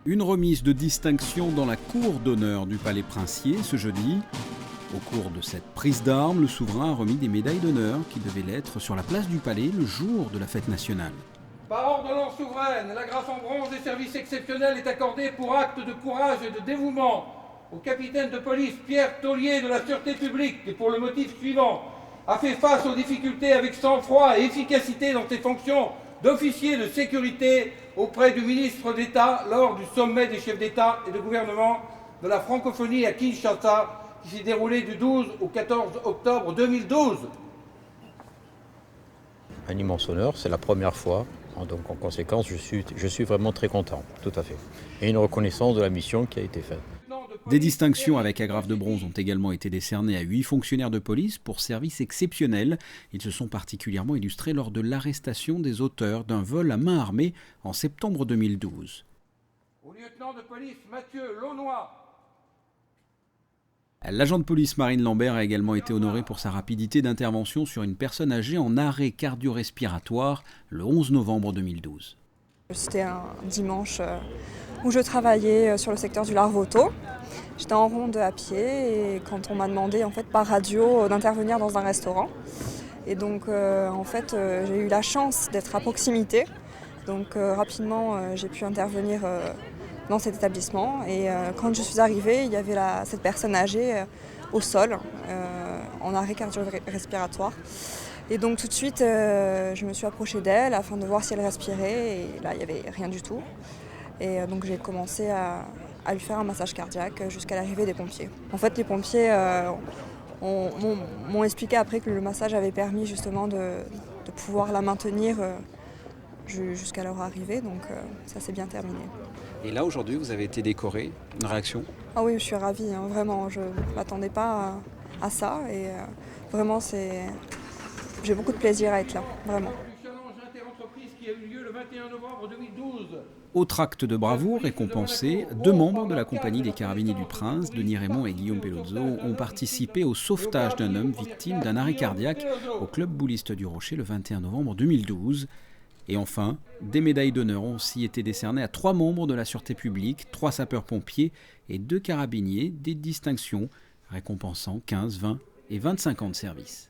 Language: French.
Une remise de distinction dans la cour d'honneur du Palais Princier ce jeudi. Au cours de cette prise d'armes, le souverain a remis des médailles d'honneur qui devaient l'être sur la place du Palais le jour de la fête nationale. Par ordonnance souveraine, la grâce en bronze des services exceptionnels est accordée pour acte de courage et de dévouement au capitaine de police Pierre Taulier de la Sûreté publique et pour le motif suivant, a fait face aux difficultés avec sang-froid et efficacité dans ses fonctions d'officier de sécurité auprès du ministre d'État lors du sommet des chefs d'État et de gouvernement de la francophonie à Kinshasa qui s'est déroulé du 12 au 14 octobre 2012. Un immense honneur, c'est la première fois, donc en conséquence je suis vraiment très content, tout à fait. Et une reconnaissance de la mission qui a été faite. Des distinctions avec agrafe de bronze ont également été décernées à 8 fonctionnaires de police pour services exceptionnels. Ils se sont particulièrement illustrés lors de l'arrestation des auteurs d'un vol à main armée en septembre 2012. Au lieutenant de police Mathieu Launois. L'agent de police Marine Lambert a également été honoré pour sa rapidité d'intervention sur une personne âgée en arrêt cardio-respiratoire le 11 novembre 2012. C'était un dimanche où je travaillais sur le secteur du Larvoto. J'étais en ronde à pied et quand on m'a demandé en fait, par radio d'intervenir dans un restaurant. Et donc j'ai eu la chance d'être à proximité. Donc rapidement j'ai pu intervenir dans cet établissement. Et quand je suis arrivée, il y avait cette personne âgée au sol, en arrêt cardio-respiratoire. Et donc tout de suite, je me suis approchée d'elle afin de voir si elle respirait. Et là, il n'y avait rien du tout. Et donc j'ai commencé à lui faire un massage cardiaque jusqu'à l'arrivée des pompiers. En fait, les pompiers m'ont expliqué après que le massage avait permis justement de pouvoir la maintenir jusqu'à leur arrivée. Donc ça s'est bien terminé. Et là, aujourd'hui, vous avez été décoré. Une réaction ? Ah oui, je suis ravie, hein, vraiment. Je ne m'attendais pas à ça. Et vraiment, j'ai beaucoup de plaisir à être là, vraiment. Qui a eu lieu le 21 novembre 2012. Autre acte de bravoure récompensé, 2 membres de la compagnie des Carabiniers du Prince, Denis Raymond et Guillaume Pelozzo, ont participé au sauvetage d'un homme victime d'un arrêt cardiaque au club bouliste du Rocher le 21 novembre 2012. Et enfin, des médailles d'honneur ont aussi été décernées à 3 membres de la Sûreté publique, 3 sapeurs-pompiers et 2 carabiniers, des distinctions récompensant 15, 20 et 25 ans de service.